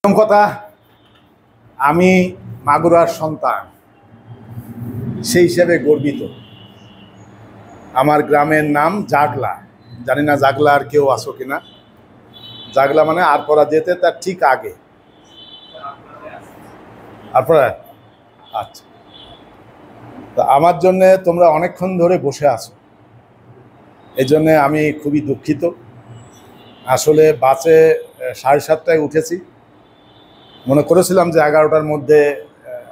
প্রথম কথা, আমি মাগুরার সন্তান, সেই হিসেবে গর্বিত। আমার গ্রামের নাম জাগলা। জানি না জাগলা আর কেউ আসো কিনা। জাগলা মানে আরপরা যেতে তার ঠিক আগে। আরপরা, আচ্ছা। তো আমার জন্যে তোমরা অনেকক্ষণ ধরে বসে আছো, এই জন্যে আমি খুবই দুঃখিত। আসলে বাসে 7:30টায় উঠেছি, মনে করেছিলাম যে 11টার মধ্যে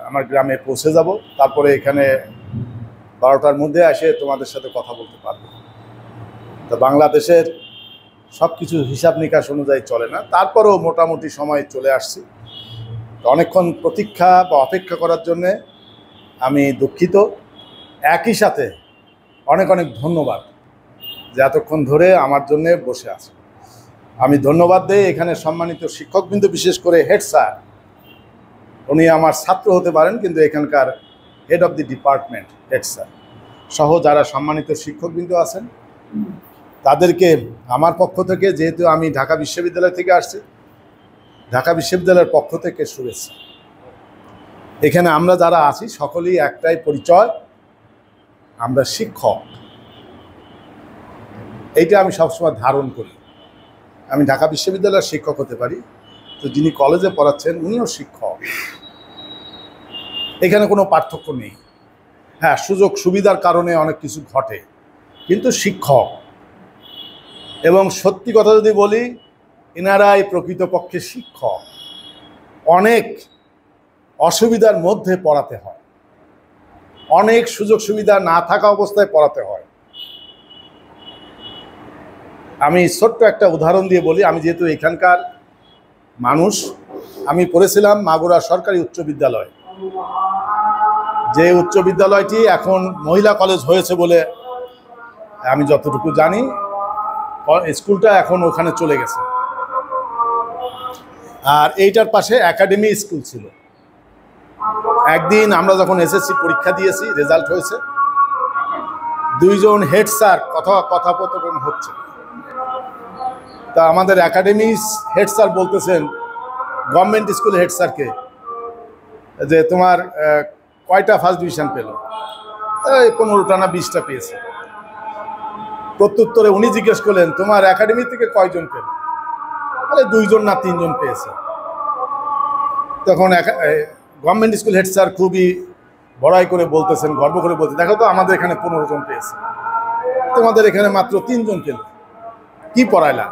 আমার গ্রামে পৌঁছে যাব, তারপরে এখানে 12টার মধ্যে এসে তোমাদের সাথে কথা বলতে পারবো। তো বাংলাদেশের সব কিছু হিসাব নিকাশ অনুযায়ী চলে না, তারপরেও মোটামুটি সময় চলে আসছি। তো অনেকক্ষণ প্রতীক্ষা বা অপেক্ষা করার জন্যে আমি দুঃখিত। একই সাথে অনেক অনেক ধন্যবাদ যে এতক্ষণ ধরে আমার জন্যে বসে আছে। আমি ধন্যবাদ দিই এখানে সম্মানিত শিক্ষকবৃন্দ, বিশেষ করে হেড স্যার। উনি আমার ছাত্র হতে পারেন, কিন্তু এখানকার head of the department head sir সহ যারা সম্মানিত শিক্ষকবৃন্দ আছেন, তাদেরকে আমার পক্ষ থেকে, যেহেতু আমি ঢাকা বিশ্ববিদ্যালয় থেকে আসছি, ঢাকা বিশ্ববিদ্যালয়ের পক্ষ থেকে শুভেচ্ছা। এখানে আমরা যারা আছি সকলেই একটাই পরিচয়, আমরা শিক্ষক। এইটা আমি সবসময় ধারণ করি। আমি ঢাকা বিশ্ববিদ্যালয়ের শিক্ষক হতে পারি, তো যিনি কলেজে পড়াচ্ছেন উনিও শিক্ষক। এখানে কোনো পার্থক্য নেই। হ্যাঁ, সুযোগ সুবিধার কারণে অনেক কিছু ঘটে, কিন্তু শিক্ষক। এবং সত্যি কথা যদি বলি, এনারাই প্রকৃতপক্ষে শিক্ষক। অনেক অসুবিধার মধ্যে পড়াতে হয়, অনেক সুযোগ সুবিধা না থাকা অবস্থায় পড়াতে হয়। আমি ছোট্ট একটা উদাহরণ দিয়ে বলি। আমি যেহেতু এখানকার মানুষ, আমি পড়েছিলাম মাগুরা সরকারি উচ্চ বিদ্যালয়, যে উচ্চ বিদ্যালয়টি এখন মহিলা কলেজ হয়েছে বলে আমি যতটুকু জানি। স্কুলটা এখন ওখানে চলে গেছে। আর এইটার পাশে একাডেমি স্কুল ছিল। একদিন আমরা যখন এসএসসি পরীক্ষা দিয়েছি, রেজাল্ট হয়েছে, দুইজন হেড স্যার কথোপকথন হচ্ছে। তা আমাদের একাডেমি হেড স্যার বলতেছেন গভর্নমেন্ট স্কুল হেড স্যারকে যে তোমার কয়টা ফার্স্ট ডিভিশন পেল? এই 15টা না 20টা পেয়েছে। প্রত্যুত্তরে উনি জিজ্ঞেস করলেন তোমার একাডেমি থেকে কয়জন পেল? তাহলে 2জন না 3জন পেয়েছে। তখন গভর্নমেন্ট স্কুল হেড স্যার খুবই বড়াই করে বলতেছেন, গর্ব করে বলতে, দেখো তো আমাদের এখানে 15 জন পেয়েছে, তোমাদের এখানে মাত্র 3জন পেল, কি পড়াইলা?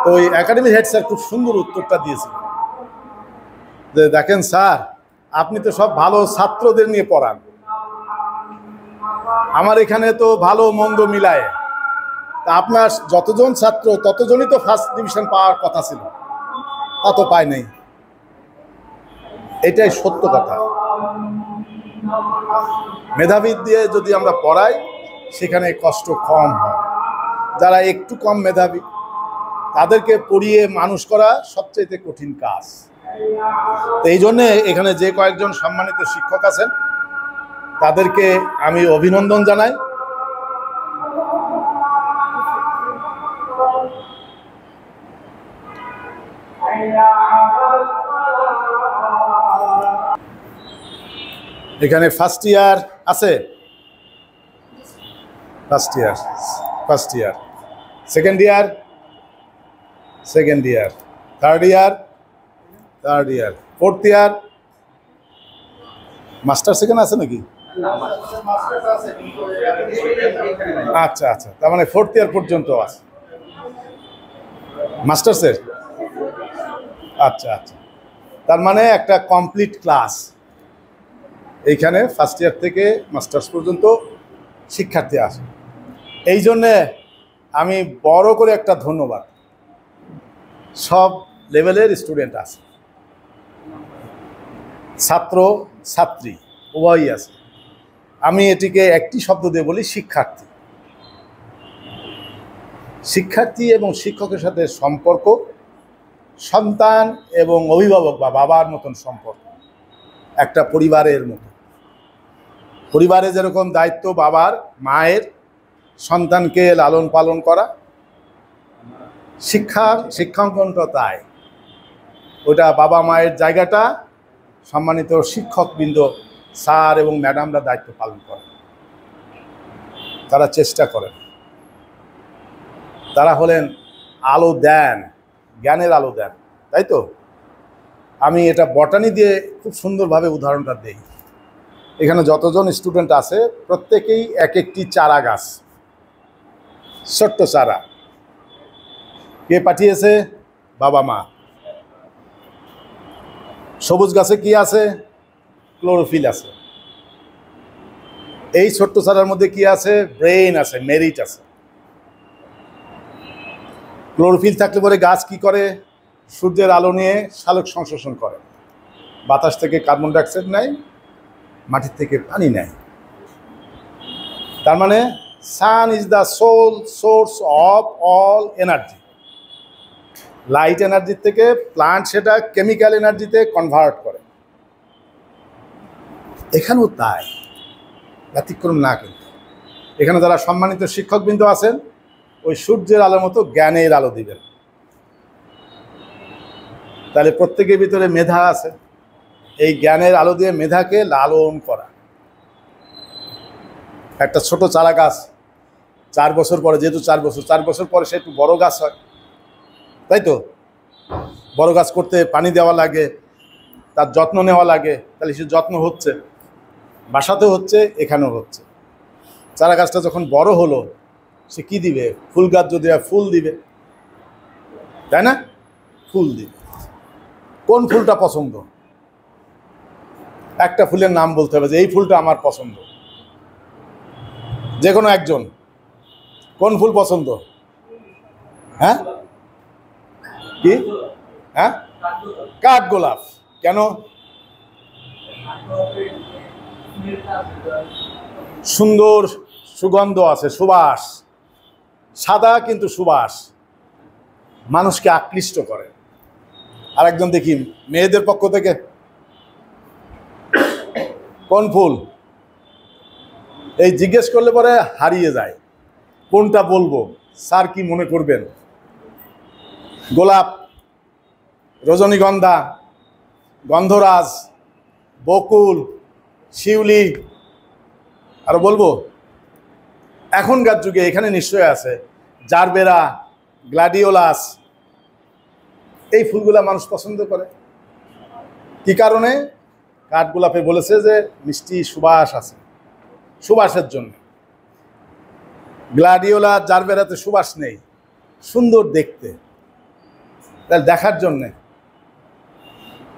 তো ওই একাডেমির হেড স্যার খুব সুন্দর উত্তরটা দিয়েছিল যে দেখেন স্যার, আপনি তো সব ভালো ছাত্রদের নিয়ে পড়ান, আমার এখানে তো ভালো মন্দ মিলায়, তা আপনার যতজন ছাত্র ততজনই তো ফার্স্ট ডিভিশন পাওয়ার কথা ছিল, তা তো পায় নাই। এটাই সত্য কথা। মেধাবী দিয়ে যদি আমরা পড়াই, সেখানে কষ্ট কম হয়। যারা একটু কম মেধাবী, তাদেরকে পড়িয়ে মানুষ করা সবচেয়ে কঠিন কাজ। তো এই জন্যে এখানে যে কয়েকজন সম্মানিত শিক্ষক আছেন, তাদেরকে আমি অভিনন্দন জানাই। এখানে ফার্স্ট ইয়ার আছে, first year, second year, third year, fourth year. Master second আছে নাকি? আচ্ছা আচ্ছা, তার মানে ফোর্থ ইয়ার পর্যন্ত আছে মাস্টার্সের। আচ্ছা আচ্ছা, তার মানে একটা কমপ্লিট ক্লাস। এইখানে ফার্স্ট ইয়ার থেকে মাস্টার্স পর্যন্ত শিক্ষার্থী আসে। এই জন্যে আমি বড় করে একটা ধন্যবাদ, সব লেভেলের স্টুডেন্ট আছে, ছাত্র ছাত্রী উভয়ই আছে। আমি এটিকে একটি শব্দ দিয়ে বলি, শিক্ষার্থী। শিক্ষার্থী এবং শিক্ষকের সাথে সম্পর্ক সন্তান এবং অভিভাবক বা বাবার মতন সম্পর্ক, একটা পরিবারের মতো। পরিবারে যেরকম দায়িত্ব বাবার, মায়ের সন্তানকে লালন পালন করা, শিক্ষাঙ্গনটা তাই। ওটা বাবা মায়ের জায়গাটা সম্মানিত শিক্ষকবৃন্দ, স্যার এবং ম্যাডামরা দায়িত্ব পালন করেন। তারা চেষ্টা করেন, তারা হলেন আলো দেন, জ্ঞানের আলো দেন, তাই তো? আমি এটা বটানি দিয়ে খুব সুন্দরভাবে উদাহরণটা দেই। এখানে যতজন স্টুডেন্ট আছে প্রত্যেকেই এক একটি চারা গাছ, ছোট্ট চারা। কে পাঠিয়েছে? বাবা মা। সবুজ গাছে কি আছে? ক্লোরোফিল আছে। এই ছোট্ট চারার মধ্যে কি আছে? ব্রেইন আছে, মেরিট আছে। ক্লোরোফিল থাকলে পরে গাছ কি করে? সূর্যের আলো নিয়ে সালোক সংশ্লেষণ করে, বাতাস থেকে কার্বন ডাইঅক্সাইড নেয়, মাটির থেকে পানি নেয়। তার মানে sun is the sole source of all energy. Light এনার্জির থেকে প্লান্ট সেটা কেমিক্যাল এনার্জিতে কনভার্ট করে। এখানেও তাই, ব্যতিক্রম না। কিন্তু এখানে যারা সম্মানিত শিক্ষকবৃন্দ আছেন, ওই সূর্যের আলোর মতো জ্ঞানের আলো দিবেন। তাহলে প্রত্যেকের ভিতরে মেধা আছে, এই জ্ঞানের আলো দিয়ে মেধাকে লালন করা। একটা ছোট চারা গাছ 4 বছর পরে, যেহেতু 4 বছর পরে সে একটু বড় গাছ হয়, তাই তো? বড় গাছ করতে পানি দেওয়া লাগে, তার যত্ন নেওয়া লাগে। তাহলে সে যত্ন হচ্ছে, বাসাতেও হচ্ছে, এখানেও হচ্ছে। চারা গাছটা যখন বড় হলো, সে কি দিবে? ফুল গাছ যদি ফুল দিবে, তাই না? ফুল দিবে। কোন ফুলটা পছন্দ? একটা ফুলের নাম বলতে হবে যে এই ফুলটা আমার পছন্দ। যে কোনো একজন কোন ফুল পছন্দ? হ্যাঁ, কি? হ্যাঁ, কাঠগোলাপ। কেন? সুন্দর সুগন্ধ আছে, সুবাস। সাদা কিন্তু সুবাস, মানুষকে আকৃষ্ট করে। আর একজন দেখি মেয়েদের পক্ষ থেকে কোন ফুল? এই জিজ্ঞেস করলে পরে হারিয়ে যায়, কোনটা বলবো, স্যার কি মনে করবেন? গোলাপ, রজনীগন্ধা, গন্ধরাজ, বকুল, শিউলি, আর বলবো? এখনকার যুগে এখানে নিশ্চয় আছে জারবেরা, গ্ল্যাডিওলাস। এই ফুলগুলা মানুষ পছন্দ করে। কি কারণে? কাঠগোলাপে বলেছে যে মিষ্টি সুবাস আছে, সুবাসের জন্য। গ্ল্যাডিওলা, জারবেরাতে সুবাস নেই, সুন্দর দেখতে, তাহলে দেখার জন্যে।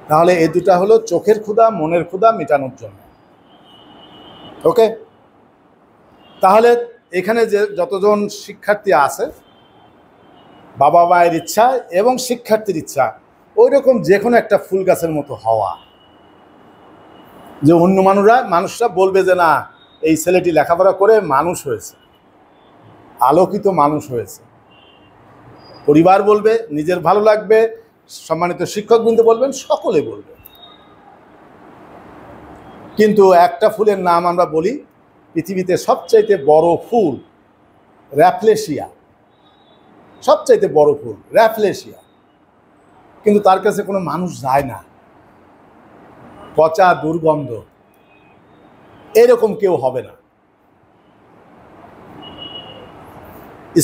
তাহলে এই দুটা হলো চোখের ক্ষুধা, মনের ক্ষুধা মেটানোর জন্য। ওকে? তাহলে এখানে যে যতজন শিক্ষার্থী আছে, বাবা মায়ের ইচ্ছা এবং শিক্ষার্থীর ইচ্ছা ওই রকম যে কোনো একটা ফুল গাছের মতো হওয়া, যে অন্য মানুষরা বলবে যে না, এই ছেলেটি লেখাপড়া করে মানুষ হয়েছে, আলোকিত মানুষ হয়েছে। পরিবার বলবে, নিজের ভালো লাগবে, সম্মানিত শিক্ষকবৃন্দ বলবেন, সকলে বলবে। কিন্তু একটা ফুলের নাম আমরা বলি, পৃথিবীতে সবচাইতে বড় ফুল র্যাফলেশিয়া, সবচাইতে বড় ফুল র্যাফলেশিয়া। কিন্তু তার কাছে কোনো মানুষ যায় না, পচা দুর্গন্ধ, এরকম কেউ হবে না।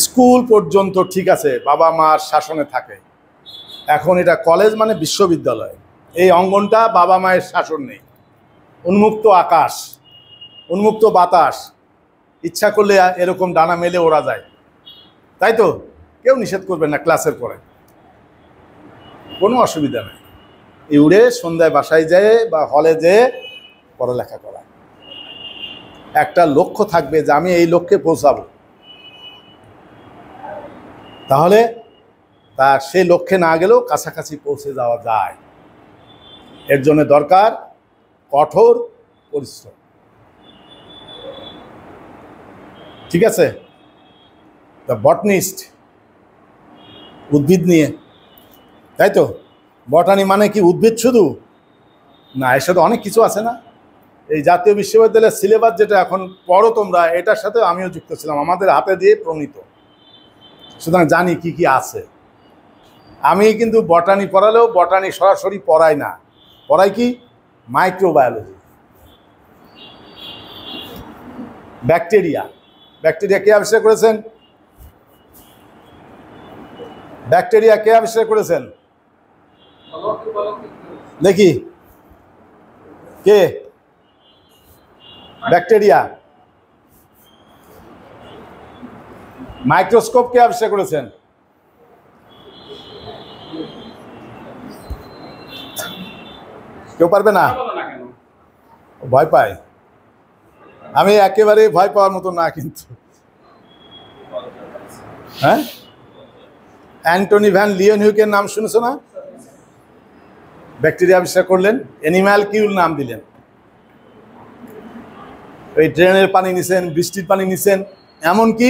স্কুল পর্যন্ত ঠিক আছে, বাবা মার শাসনে থাকে। এখন এটা কলেজ মানে বিশ্ববিদ্যালয়, এই অঙ্গনটা বাবা মায়ের শাসন নেই। উন্মুক্ত আকাশ, উন্মুক্ত বাতাস, ইচ্ছা করলে এরকম ডানা মেলে ওরা যায়, তাই তো? কেউ নিষেধ করবে না, ক্লাসের পরে কোনো অসুবিধা নেই। এই উড়ে সন্ধ্যায় বাসায় যেয়ে বা হলে যেয়ে পড়ালেখা করা। একটা লক্ষ্য থাকবে যে আমি এই লক্ষ্যে পৌঁছাবো, তাহলে তার সেই লক্ষ্যে না গেলেও কাছাকাছি পৌঁছে যাওয়া যায়। এর জন্য দরকার কঠোর পরিশ্রম। ঠিক আছে? দ্য বটনিস্ট, উদ্ভিদ নিয়ে, তাই তো? বটানি মানে কি উদ্ভিদ শুধু না, এর সাথে অনেক কিছু আছে না? এই জাতীয় বিশ্ববিদ্যালয়ের সিলেবাস যেটা এখন পড়ো তোমরা, এটার সাথে আমিও যুক্ত ছিলাম, আমাদের হাতে দিয়ে প্রণীত, সুতরাং জানি কি কি আছে। আমি কিন্তু বটানি পড়ালেও বটানি সরাসরি পড়াই না, পড়াই কি মাইক্রোবায়োলজি। ব্যাকটেরিয়া, ব্যাকটেরিয়া কে আবিষ্কার করেছেন? ব্যাকটেরিয়া কে আবিষ্কার করেছেন দেখি, কে? ব্যাকটেরিয়া। মাইক্রোস্কোপ কে আবিষ্কার করেছেন? কেউ পারবে না? ভয় পায়? আমি একেবারে ভয় পাওয়ার মতো না কিন্তু। হ্যাঁ, অ্যান্টনি ভ্যান লিওনহুইকের নাম শুনেছো না? ব্যাকটেরিয়া আবিষ্কার করলেন, অ্যানিম্যাল কিউল নাম দিলেন। ওই ড্রেনের পানি নিছেন, বৃষ্টির পানি নিছেন, এমনকি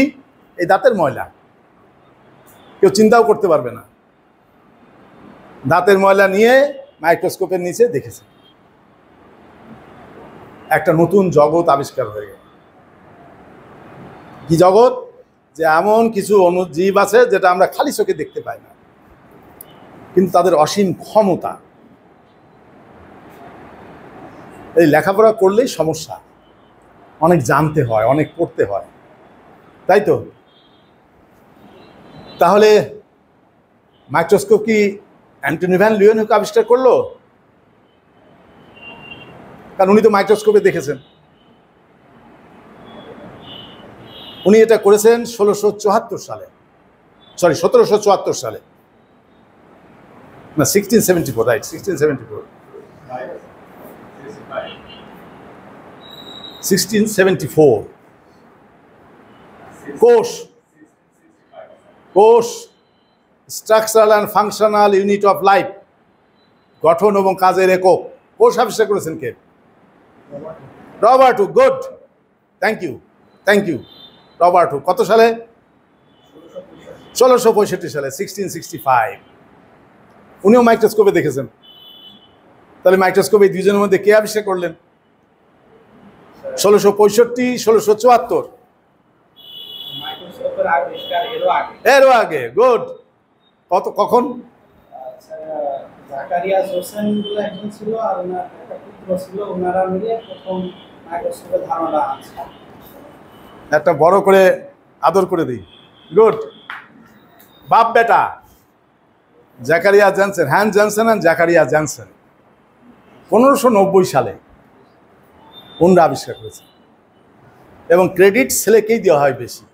এই দাঁতের ময়লা কেউ চিন্তাও করতে পারবে না। দাঁতের ময়লা নিয়ে মাইক্রোস্কোপের নিচে দেখেছে, একটা নতুন জগৎ আবিষ্কার হয়ে গেল। কি জগৎ? যে এমন কিছু অণুজীব আছে যেটা আমরা খালি চোখে দেখতে পাই না, কিন্তু তাদের অসীম ক্ষমতা। এই লেখাপড়া করলেই সমস্যা, অনেক জানতে হয়, অনেক পড়তে হয়, তাই তো? তাহলে মাইক্রোস্কোপ কি অ্যান্টনি ভ্যান লিওনহুইক আবিষ্কার করলো? কারণ উনি তো মাইক্রোস্কোপে দেখেছেন। উনি এটা করেছেন 1674 সালে, সরি 1774 সালে, না 1674, রাইট, 1674, 1674। কোষ, কোষ, structural and functional unit of life, গঠন এবং কাজের একক। কোষ আবিষ্কার করেছেন কে? Robert Hooke. Good, thank you, thank you. Robert Hooke কত সালে? 1665 সালে, 1665। উনিও মাইক্রোস্কোপে দেখেছেন। তাহলে মাইক্রোস্কোপে এই দুজনের মধ্যে কে আবিষ্কার করলেন? 1665, 1674, এরও আগে। গুড। কত, কখন? জাকারিয়াস হোসেন বলে একজন ছিল, আর ওনার একটা পুত্র ছিল, ওনারা মিলে প্রথম মাইক্রোস্কোপের ধারণা আছে। একটা বড় করে আদর করে দিই। গুড। বাপ বেটা জাকারিয়া জনসন, হ্যান জনসন আর জাকারিয়া জনসন 1590 সালে ওনারা আবিষ্কার করেছে, এবং ক্রেডিট ছেলেকেই দেওয়া হয় বেশি।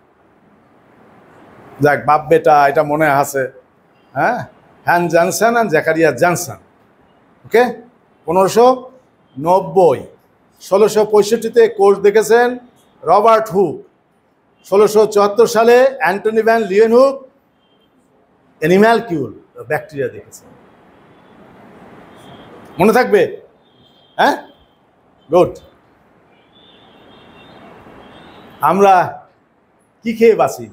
যাক, বাপ বেটা এটা মনে আছে। হ্যাঁ, হ্যান জনসন আর জাকারিয়া জনসন। ওকে, 1590। 1665-তে কোষ দেখেছেন রবার্ট হুক। 1674 সালে Antony van লিওনহুইক animal Kiul, bacteria দেখেছেন। মনে থাকবে? হ্যাঁ, গুড। আমরা কি খেয়ে বাঁচি?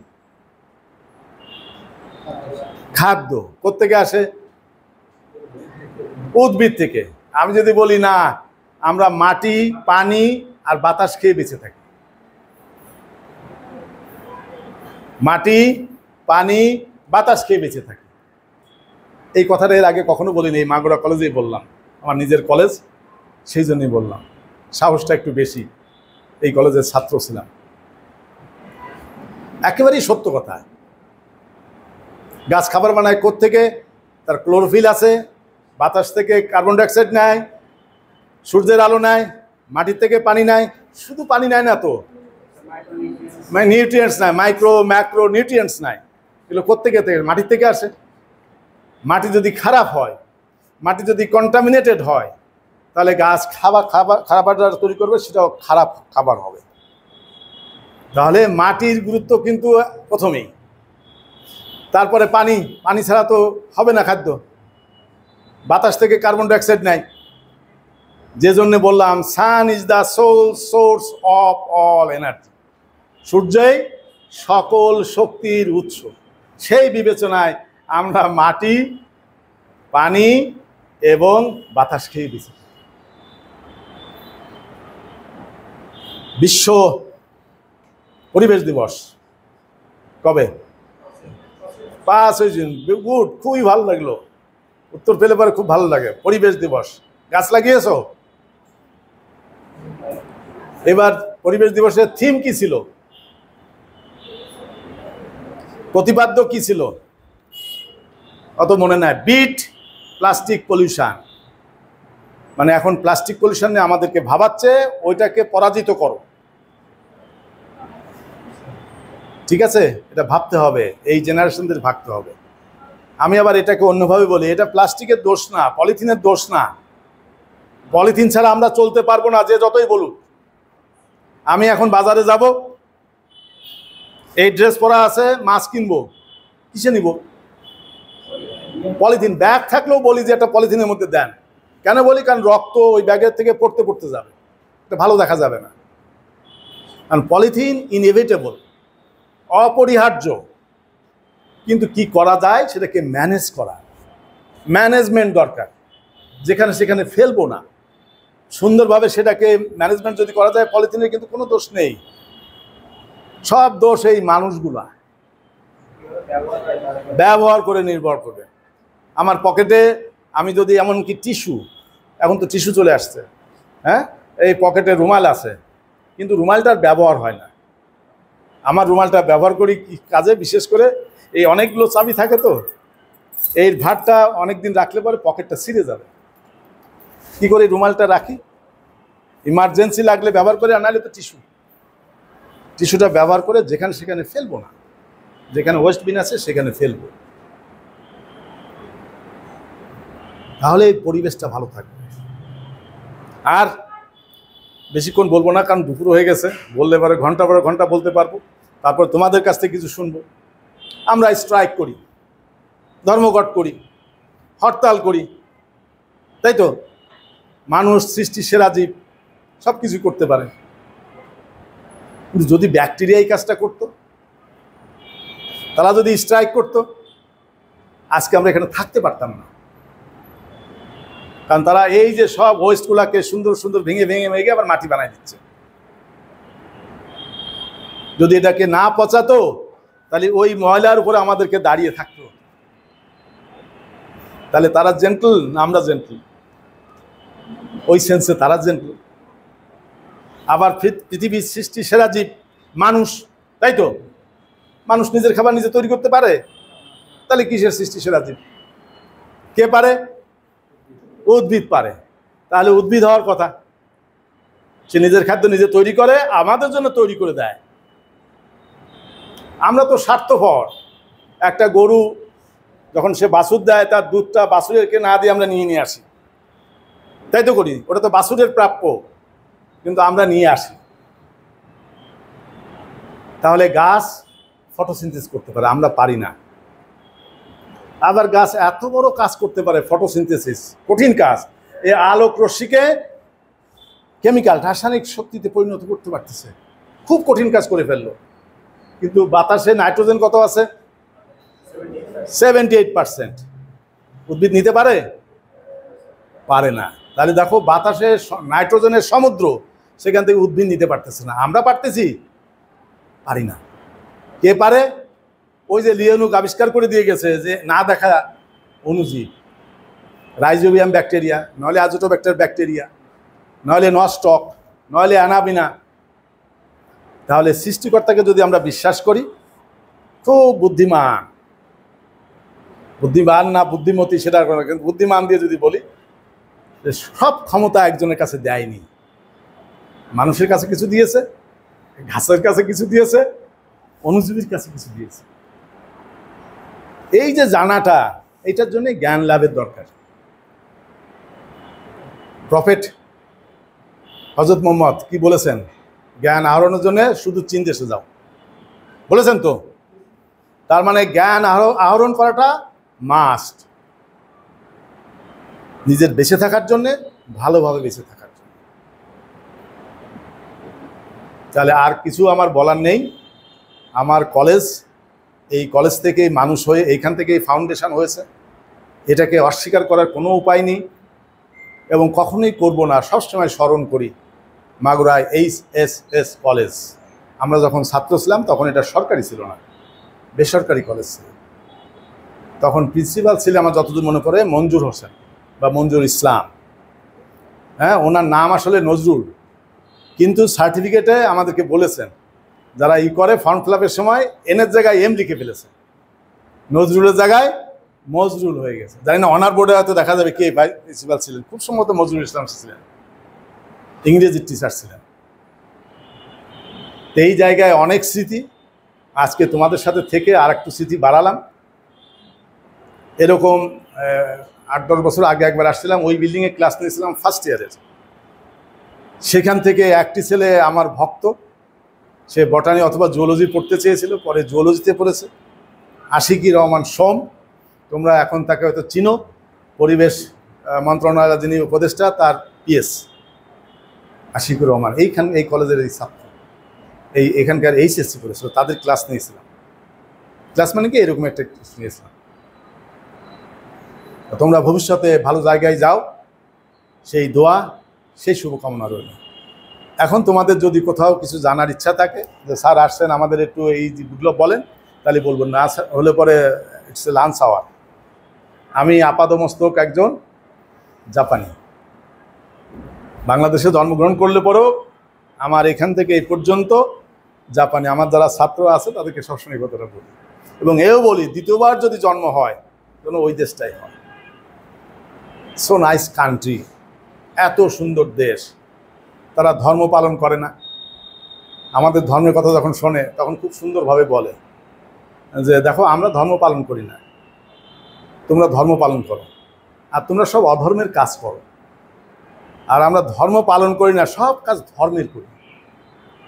খাদ্য কোত্থেকে আসে? উদ্ভিদ থেকে। আমি যদি বলি না, আমরা মাটি, পানি আর বাতাস খেয়ে বেঁচে থাকি। মাটি, পানি, বাতাস খেয়ে বেঁচে থাকি। এই কথাটা এর আগে কখনো বলিনি, এই মাগুরা কলেজেই বললাম, আমার নিজের কলেজ, সেই জন্যই বললাম। সাহসটা একটু বেশি, এই কলেজের ছাত্র ছিলাম। একেবারেই সত্য কথা। গাছ খাবার বানায় কোত্থেকে? তার ক্লোরোফিল আছে, বাতাস থেকে কার্বন ডাইঅক্সাইড নেয়, সূর্যের আলো নেয়, মাটির থেকে পানি নেয়। শুধু পানি নেয় না তো, নিউট্রিয়েন্টস নেয়, মাইক্রো ম্যাক্রো নিউট্রিয়েন্টস নেয়। এগুলো কোত্থেকে? মাটির থেকে আসে। মাটি যদি খারাপ হয়, মাটি যদি কন্টামিনেটেড হয়, তাহলে গাছ খাবার তৈরি করবে, সেটাও খারাপ খাবার হবে। তাহলে মাটির গুরুত্ব কিন্তু প্রথমেই। তারপরে পানি, পানি ছাড়া তো হবে না খাদ্য। বাতাস থেকে কার্বন ডাইঅক্সাইড নেয়, যে জন্য বললাম sun is the sole source of all energy. সূর্যই সকল শক্তির উৎস। সেই বিবেচনায় আমরা মাটি, পানি এবং বাতাস খেয়ে বেঁচে। বিশ্ব পরিবেশ দিবস কবে? পাস হয়েছেন, গুড, খুবই ভালো লাগলো। উত্তর পেলে পরে খুব ভালো লাগে। পরিবেশ দিবস, গাছ লাগিয়েছো? এবার পরিবেশ দিবসের থিম কি ছিল, প্রতিপাদ্য কি ছিল অত মনে নাই। বিট প্লাস্টিক পলিউশন, মানে এখন প্লাস্টিক পলিউশন নিয়ে আমাদেরকে ভাবাচ্ছে, ওইটাকে পরাজিত করো। ঠিক আছে, এটা ভাবতে হবে, এই জেনারেশনদের ভাবতে হবে। আমি আবার এটাকে অন্যভাবে বলি, এটা প্লাস্টিকের দোষ না, পলিথিনের দোষ না। পলিথিন ছাড়া আমরা চলতে পারবো না, যে যতই বলুক। আমি এখন বাজারে যাব, এই ড্রেস পরা আছে, মাছ কিনবো, কিসে নিব? পলিথিন ব্যাগ থাকলেও বলি যে একটা পলিথিনের মধ্যে দেন। কেন বলি? কারণ রক্ত ওই ব্যাগের থেকে পড়তে পড়তে যাবে, এটা ভালো দেখা যাবে না। কারণ পলিথিন ইনএভিটেবল, অপরিহার্য। কিন্তু কি করা যায় সেটাকে ম্যানেজ করা, ম্যানেজমেন্ট দরকার। যেখানে সেখানে ফেলবো না, সুন্দরভাবে সেটাকে ম্যানেজমেন্ট যদি করা যায়, পলিথিনের কিন্তু কোনো দোষ নেই। সব দোষ এই মানুষগুলা ব্যবহার করে নির্ভর করবে। আমার পকেটে আমি যদি এমনকি টিস্যু, এখন তো টিস্যু চলে আসছে, হ্যাঁ, এই পকেটে রুমাল আছে, কিন্তু রুমালটার ব্যবহার হয় না। আমার রুমালটা ব্যবহার করি কি কাজে? বিশেষ করে এই অনেকগুলো চাবি থাকে, তো এই ভাতটা অনেকদিন রাখলে পরে পকেটটা ছিঁড়ে যাবে। কি করে রুমালটা রাখি? ইমার্জেন্সি লাগলে ব্যবহার করে, আনালে তো টিস্যুটা ব্যবহার করে যেখানে সেখানে ফেলবো না, যেখানে ওয়েস্ট বিন আছে সেখানে ফেলবো। তাহলে এই পরিবেশটা ভালো থাকবে। আর বেশিক্ষণ বলবো না, কারণ দুপুর হয়ে গেছে। বললে পরে ঘন্টা পরে ঘন্টা বলতে পারবো। তারপর তোমাদের কাছ থেকে কিছু শুনবো। আমরা স্ট্রাইক করি, ধর্মঘট করি, হরতাল করি, তাই তো? মানুষ সৃষ্টি সেরা জীব, সব কিছু করতে পারে। কিন্তু যদি ব্যাকটেরিয়া এই কাজটা করতো, তারা যদি স্ট্রাইক করতো, আজকে আমরা এখানে থাকতে পারতাম না। কারণ তারা এই যে সব ওয়েস্টগুলাকে সুন্দর সুন্দর ভেঙে ভেঙে ভেঙে আবার মাটি বানায় দিচ্ছে। যদি এটাকে না পচাতো, তাহলে ওই ময়লার উপরে আমাদেরকে দাঁড়িয়ে থাকতো। তাহলে তারা জেন্টল না আমরা জেন্টল? ওই সেন্সে তারা জেন্টল। আবার পৃথিবীর সৃষ্টি সেরা জীব মানুষ, তাই তো? মানুষ নিজের খাবার নিজে তৈরি করতে পারে, তাহলে কিসের সৃষ্টি সেরা জীব? কে পারে? উদ্ভিদ পারে। তাহলে উদ্ভিদ হওয়ার কথা, সে নিজের খাদ্য নিজে তৈরি করে, আমাদের জন্য তৈরি করে দেয়। আমরা তো স্বার্থপর। একটা গরু যখন সে বাছুর দেয়, তার দুধটা বাছুরেরকে না দিয়ে আমরা নিয়ে আসি, তাই তো করি? ওটা তো বাছুরের প্রাপ্য, কিন্তু আমরা নিয়ে আসি। তাহলে গাছ ফটোসিনথেসিস করতে পারে, আমরা পারি না। আবার গাছ এত বড় কাজ করতে পারে, ফটোসিনথেসিস, কঠিন কাজ। এই আলোক রশ্মিকে কেমিক্যাল, রাসায়নিক শক্তিতে পরিণত করতে পারতেছে, খুব কঠিন কাজ করে ফেললো। কিন্তু বাতাসে নাইট্রোজেন কত আছে? 78%। উদ্ভিদ নিতে পারে? পারে না। তাহলে দেখো, বাতাসে নাইট্রোজেনের সমুদ্র, সেখান থেকে উদ্ভিদ নিতে পারতেছে না। আমরা পারতেছি? পারি না। কে পারে? ওই যে লিওনুক আবিষ্কার করে দিয়ে গেছে যে না দেখা অণুজীব, রাইজোবিয়াম ব্যাকটেরিয়া, নইলে আজোটোব্যাক্টার ব্যাকটেরিয়া, নইলে নস্টক, নইলে অ্যানাবিনা। তাহলে সৃষ্টিকর্তাকে যদি আমরা বিশ্বাস করি, খুব বুদ্ধিমান, বুদ্ধিমান না বুদ্ধিমতী সেটা, কিন্তু বুদ্ধিমান দিয়ে যদি বলি, সব ক্ষমতা একজনের কাছে দেয়নি। মানুষের কাছে কিছু দিয়েছে, ঘাসের কাছে কিছু দিয়েছে, অণুজীবীর কাছে কিছু দিয়েছে। এই যে জানাটা, এইটার জন্য জ্ঞান লাভের দরকার। প্রফেট হযরত মুহাম্মদ কি বলেছেন? জ্ঞান আহরণের জন্য শুধু চীন দেশে যাও, বলেছেন তো? তার মানে জ্ঞান আহরণ করাটা মাস্ট, নিজের বেঁচে থাকার জন্যে, ভালোভাবে বেঁচে থাকার জন্য। তাহলে আর কিছু আমার বলার নেই। আমার কলেজ, এই কলেজ থেকেই মানুষ হয়ে, এইখান থেকেই ফাউন্ডেশন হয়েছে, এটাকে অস্বীকার করার কোনো উপায় নেই এবং কখনোই করব না। সবসময় স্মরণ করি মাগুরায় এইচএসএস কলেজ। আমরা যখন ছাত্র ছিলাম তখন এটা সরকারি ছিল না, বেসরকারি কলেজ ছিল। তখন প্রিন্সিপাল ছিল আমার যতদূর মনে পড়ে মঞ্জুর হোসেন বা মঞ্জুর ইসলাম। হ্যাঁ, ওনার নাম আসলে নজরুল, কিন্তু সার্টিফিকেটে আমাদেরকে বলেছেন যারা করে ফর্ম ফিল আপের সময় এনের জায়গায় এম লিখে ফেলেছে, নজরুলের জায়গায় মজরুল হয়ে গেছে। জানি না অনার বোর্ডে হয়তো দেখা যাবে কে ভাই প্রিন্সিপাল ছিলেন, খুব সম্ভবত নজরুল ইসলাম ছিলেন, ইংরেজির টিচার ছিলেন। এই জায়গায় অনেক স্মৃতি, আজকে তোমাদের সাথে থেকে আর একটু স্মৃতি বাড়ালাম। এরকম 8-10 বছর আগে একবার আসছিলাম, ওই বিল্ডিংয়ে ক্লাস নিয়েছিলাম ফার্স্ট ইয়ারের। সেখান থেকে একটি ছেলে আমার ভক্ত, সে বটানি অথবা জুওলজি পড়তে চেয়েছিল, পরে জুওলজিতে পড়েছে, আশিকি রহমান সোম। তোমরা এখন তাকে হয়তো চিনো, পরিবেশ মন্ত্রণালয়ের যিনি উপদেষ্টা তার পিএস আশিকুর রহমান, এই কলেজের এই ছাত্র, এখানকার এইচএসসি করেছিল, তাদের ক্লাস নিয়েছিলাম। ক্লাস মানে কি এরকম একটা ক্লাস নিয়েছিলাম। তোমরা ভবিষ্যতে ভালো জায়গায় যাও, সেই দোয়া, সেই শুভকামনা রইল। এখন তোমাদের যদি কোথাও কিছু জানার ইচ্ছা থাকে যে স্যার আসছেন আমাদের একটু এইগুলো বলেন, তাহলে বলবো, না হলে পরে ইটস এ লাঞ্চ আওয়ার। আমি আপাদমস্তক একজন জাপানি, বাংলাদেশে জন্মগ্রহণ করলে পরেও আমার এখান থেকে এই পর্যন্ত জাপানি। আমার যারা ছাত্র আছে তাদেরকে সবসময় কথাটা বলি, এবং এও বলি দ্বিতীয়বার যদি জন্ম হয় যেন ওই দেশটাই হয়। সো নাইস কান্ট্রি, এত সুন্দর দেশ। তারা ধর্ম পালন করে না, আমাদের ধর্মের কথা যখন শোনে তখন খুব সুন্দরভাবে বলে যে দেখো আমরা ধর্ম পালন করি না, তোমরা ধর্ম পালন করো, আর তোমরা সব অধর্মের কাজ করো। আর আমরা ধর্ম পালন করি না, সব কাজ ধর্মের করি,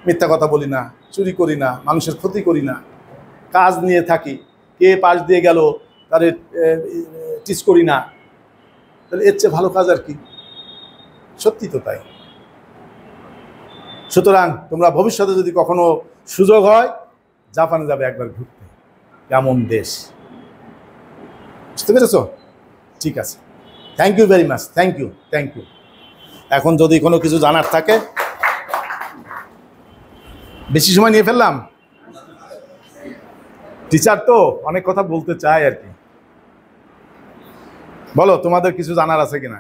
মিথ্যা কথা বলি না, চুরি করি না, মানুষের ক্ষতি করি না, কাজ নিয়ে থাকি, কে পাশ দিয়ে গেল তাদের টিচ করি না। তাহলে এর চেয়ে ভালো কাজ আর কি? সত্যি তো তাই। সুতরাং তোমরা ভবিষ্যতে যদি কখনো সুযোগ হয় জাপানে যাবে একবার ঘুরতে, কেমন দেশ, বুঝতে পেরেছ? ঠিক আছে, thank you very much, thank you. এখন যদি কোনো কিছু জানার থাকে, বেশি সময় নিয়ে ফেললাম, টিচার তো অনেক কথা বলতে চায় আর কি। বলো তোমাদের কিছু জানার আছে কিনা?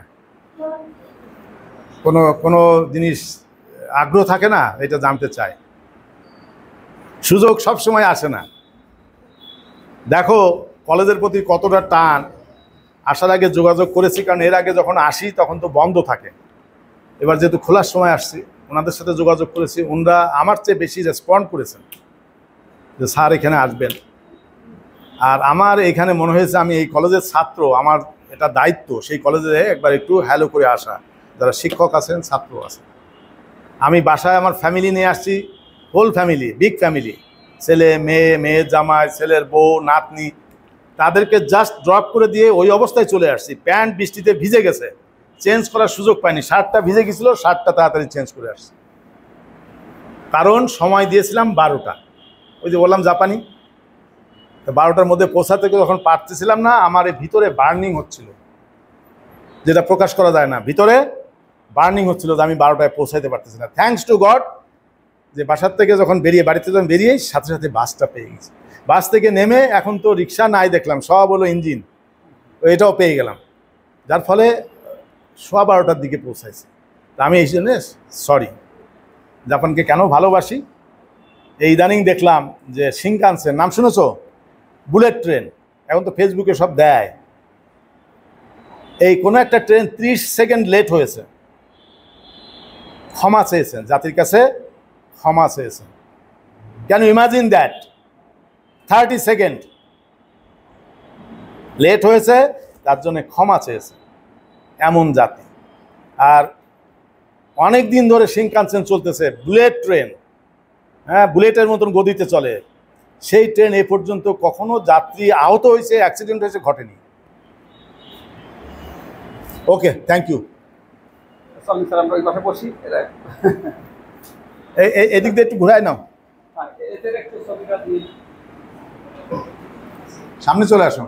কোনো জিনিস আগ্রহ থাকে না, এটা জানতে চায়। সুযোগ সব সময় আসে না। দেখো কলেজের প্রতি কতটা টান। আসার আগে যোগাযোগ করেছি, কারণ এর আগে যখন আসি তখন তো বন্ধ থাকে। এবার যেহেতু খোলার সময় আসছি, ওনাদের সাথে যোগাযোগ করেছি, ওনারা আমার চেয়ে বেশি রেসপন্ড করেছেন যে স্যার এখানে আসবেন। আর আমার এখানে মনে হয়েছে আমি এই কলেজের ছাত্র, আমার এটা দায়িত্ব সেই কলেজে একবার একটু হ্যালো করে আসা, যারা শিক্ষক আছেন, ছাত্র আছেন। আমি বাসায় আমার ফ্যামিলি নিয়ে আসছি, হোল ফ্যামিলি, বিগ ফ্যামিলি, ছেলে মেয়ে, মেয়ের জামাই, ছেলের বউ, নাতনি, তাদেরকে জাস্ট ড্রপ করে দিয়ে ওই অবস্থায় চলে আসছি। প্যান্ট বৃষ্টিতে ভিজে গেছে, চেঞ্জ করার সুযোগ পাইনি, শার্টটা ভিজে গেছিলো, শার্টটা তাড়াতাড়ি চেঞ্জ করে আসছি। কারণ সময় দিয়েছিলাম 12টা, ওই যে বললাম জাপানি, 12টার মধ্যে পৌঁছাতে যখন পারতেছিলাম না, আমার ভিতরে বার্নিং হচ্ছিল, যেটা প্রকাশ করা যায় না, ভিতরে বার্নিং হচ্ছিল যে আমি 12টায় পৌঁছাইতে পারতেছি না। থ্যাঙ্কস টু গড যে বাসার থেকে যখন বাড়িতে যখন বেরিয়েই সাথে সাথে বাসটা পেয়ে গেছি। বাস থেকে নেমে এখন তো রিক্সা নাই দেখলাম, সব হলো ইঞ্জিন, এটাও পেয়ে গেলাম, যার ফলে 12:15টার দিকে পৌঁছাইছি। আমি এই জন্যে সরি। জাপানকে কেন ভালোবাসি, এই ইদানিং দেখলাম যে শিনকানসেন, নাম শুনেছো? বুলেট ট্রেন, এখন তো ফেসবুকে সব দেয়। এই কোনো একটা ট্রেন 30 সেকেন্ড লেট হয়েছে, ক্ষমা চেয়েছেন, জাতির কাছে ক্ষমা চেয়েছেন। Can you imagine that? 30 second late হয়েছে, তার জন্য ক্ষমা চেয়েছে, এমন জাতি। আর অনেক দিন ধরে শিনকানসেন চলতেছে, বুলেট ট্রেন, হ্যাঁ, বুলেটের মতন গতিতে চলে। সেই ট্রেন এ পর্যন্ত কখনো যাত্রী আহত হয়েছে, অ্যাক্সিডেন্ট হয়েছে ঘটেনি। ওকে, থ্যাংক ইউ। এদিক দিয়ে একটু ঘুরাই নাও, সামনে চলে আসো।